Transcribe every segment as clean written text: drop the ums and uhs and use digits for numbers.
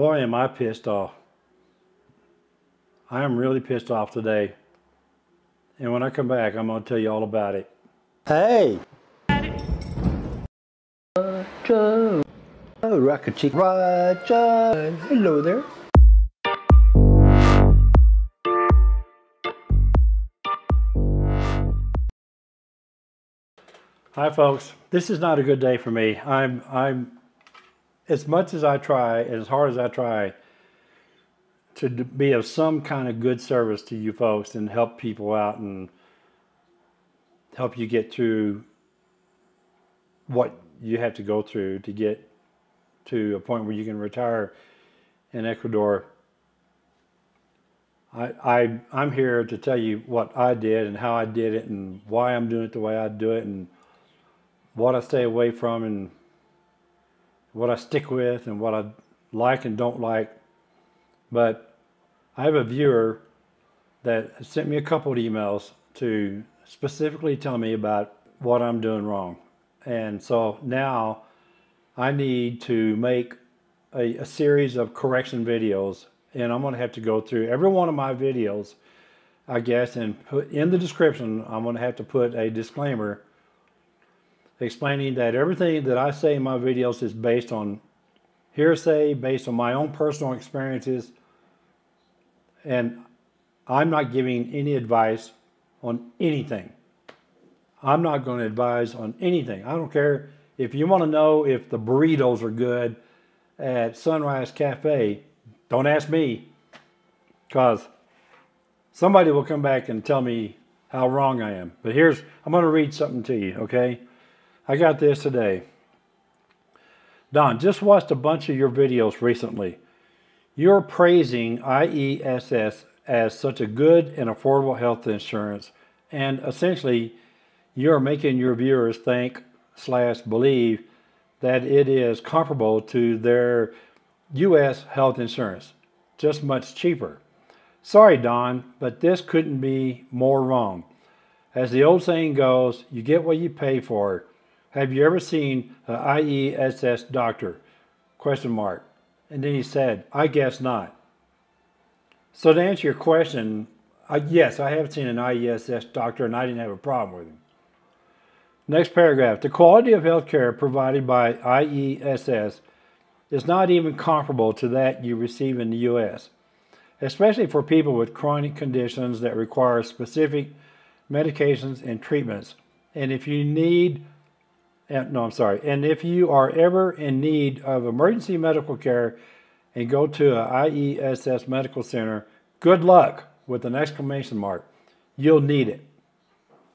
Boy, am I pissed off. I am really pissed off today. And when I come back, I'm going to tell you all about it. Hey! Roger! Oh, Rocket Chick Roger! Hello there. Hi folks, this is not a good day for me. I'm as much as I try, as hard as I try to be of some kind of good service to you folks and help people out and help you get through what you have to go through to get to a point where you can retire in Ecuador. I'm here to tell you what I did and how I did it and why I'm doing it the way I do it and what I stay away from and what I stick with and what I like and don't like. But I have a viewer that sent me a couple of emails to specifically tell me about what I'm doing wrong. And so now I need to make a series of correction videos, and I'm going to have to go through every one of my videos, I guess, and put in the description, I'm going to have to put a disclaimer explaining that everything that I say in my videos is based on hearsay, based on my own personal experiences, and I'm not giving any advice on anything. I'm not going to advise on anything. I don't care if you want to know if the burritos are good at Sunrise Cafe, don't ask me, because somebody will come back and tell me how wrong I am. But I'm going to read something to you, okay? I got this today. Don, just watched a bunch of your videos recently. You're praising IESS as such a good and affordable health insurance, and essentially you're making your viewers think/believe that it is comparable to their U.S. health insurance, just much cheaper. Sorry, Don, but this couldn't be more wrong. As the old saying goes, you get what you pay for. Have you ever seen an IESS doctor? ? And then he said, I guess not. So to answer your question, yes, I have seen an IESS doctor and I didn't have a problem with him. Next paragraph. The quality of health care provided by IESS is not even comparable to that you receive in the U.S., especially for people with chronic conditions that require specific medications and treatments. And if you are ever in need of emergency medical care and go to an IESS medical center, good luck, with an exclamation mark. You'll need it,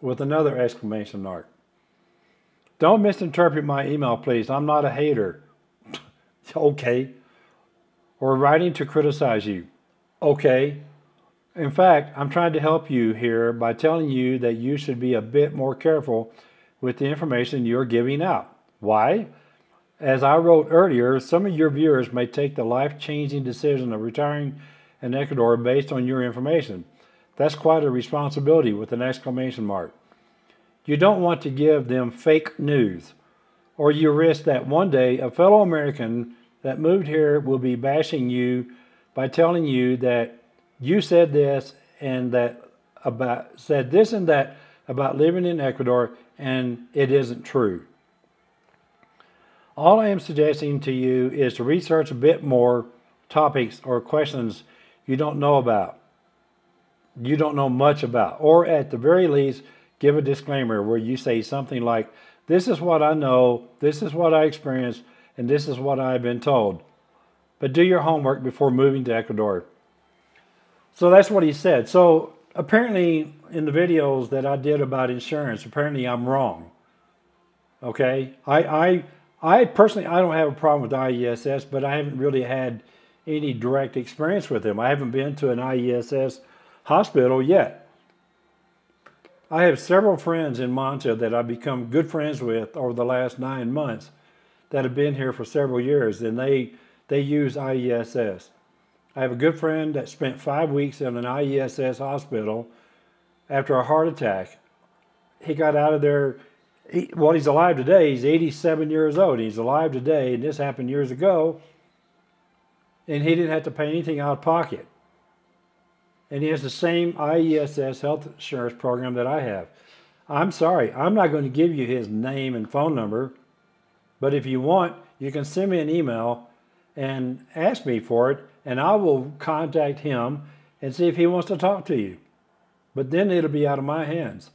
with another exclamation mark. Don't misinterpret my email, please. I'm not a hater. Okay. Or writing to criticize you. Okay. In fact, I'm trying to help you here by telling you that you should be a bit more careful with the information you're giving out. Why? As I wrote earlier, some of your viewers may take the life-changing decision of retiring in Ecuador based on your information. That's quite a responsibility, with an exclamation mark. You don't want to give them fake news, or you risk that one day a fellow American that moved here will be bashing you by telling you that you said this and that about living in Ecuador, and it isn't true. All I am suggesting to you is to research a bit more topics or questions you don't know much about, or at the very least, give a disclaimer where you say something like, this is what I know, this is what I experienced, and this is what I've been told. But do your homework before moving to Ecuador. So that's what he said. So apparently in the videos that I did about insurance, apparently I'm wrong. Okay? I personally, I don't have a problem with IESS, but I haven't really had any direct experience with them. I haven't been to an IESS hospital yet. I have several friends in Manta that I've become good friends with over the last 9 months that have been here for several years, and they use IESS. I have a good friend that spent 5 weeks in an IESS hospital after a heart attack. He got out of there, he's alive today. He's 87 years old. He's alive today, and this happened years ago. and he didn't have to pay anything out of pocket. And he has the same IESS health insurance program that I have. I'm sorry, I'm not going to give you his name and phone number, but if you want, you can send me an email and ask me for it, and I will contact him and see if he wants to talk to you. But then it'll be out of my hands.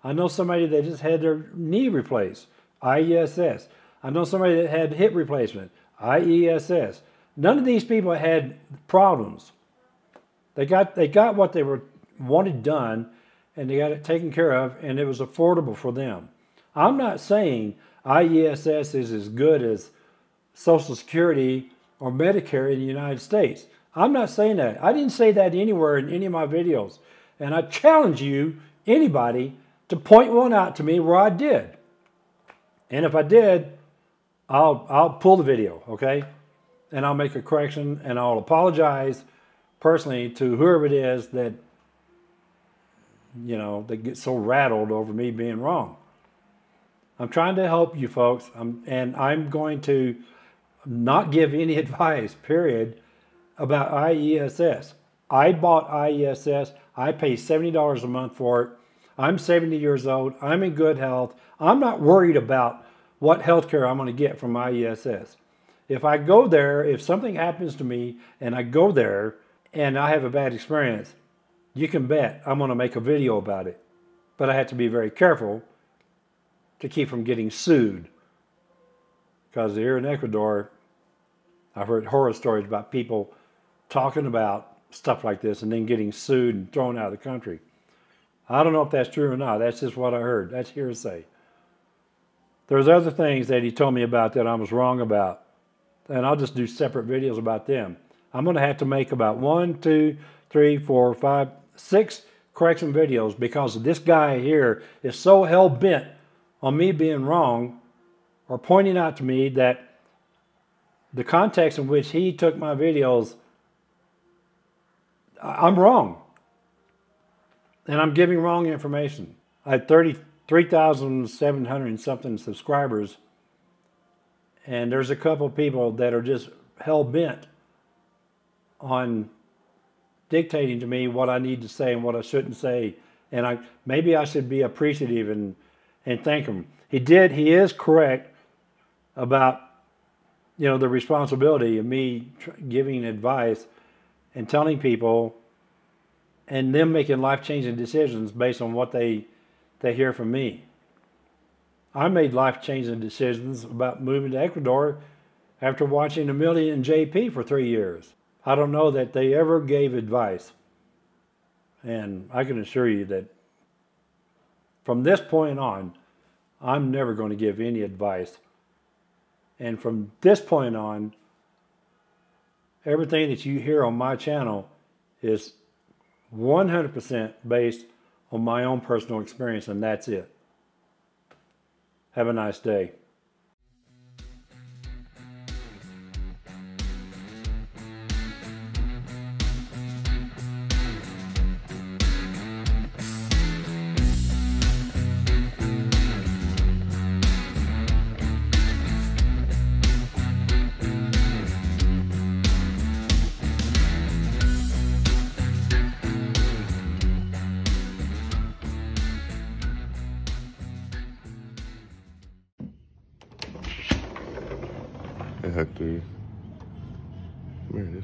I know somebody that just had their knee replaced, IESS. I know somebody that had hip replacement, IESS. None of these people had problems. They got what they wanted done, and they got it taken care of, and it was affordable for them. I'm not saying IESS is as good as Social Security or Medicare in the United States. I'm not saying that. I didn't say that anywhere in any of my videos. And I challenge you, anybody, to point one out to me where I did. And if I did, I'll pull the video, okay? And I'll make a correction, and I'll apologize personally to whoever it is that, you know, that gets so rattled over me being wrong. I'm trying to help you folks, and I'm going to not give any advice, period, about IESS. I bought IESS. I pay $70 a month for it. I'm 70 years old. I'm in good health. I'm not worried about what health care I'm going to get from IESS. If I go there, if something happens to me and I go there and I have a bad experience, you can bet I'm going to make a video about it. But I have to be very careful to keep from getting sued. Because here in Ecuador, I've heard horror stories about people talking about stuff like this and then getting sued and thrown out of the country. I don't know if that's true or not. That's just what I heard. That's hearsay. There's other things that he told me about that I was wrong about. And I'll just do separate videos about them. I'm going to have to make about 1, 2, 3, 4, 5, 6 correction videos because this guy here is so hell-bent on me being wrong or pointing out to me that the context in which he took my videos, I'm wrong. And I'm giving wrong information. I had 33,700 and something subscribers. And there's a couple of people that are just hell-bent on dictating to me what I need to say and what I shouldn't say. And maybe I should be appreciative and thank him. He is correct about, you know, the responsibility of me giving advice and telling people and them making life-changing decisions based on what they hear from me. I made life-changing decisions about moving to Ecuador after watching Amelia and JP for 3 years. I don't know that they ever gave advice. And I can assure you that from this point on, I'm never going to give any advice. And from this point on, everything that you hear on my channel is 100% based on my own personal experience, and that's it. Have a nice day. Hey Hector, come here, dude. You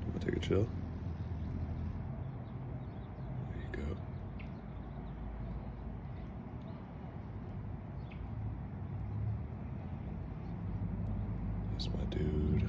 wanna take a chill? There you go. That's my dude.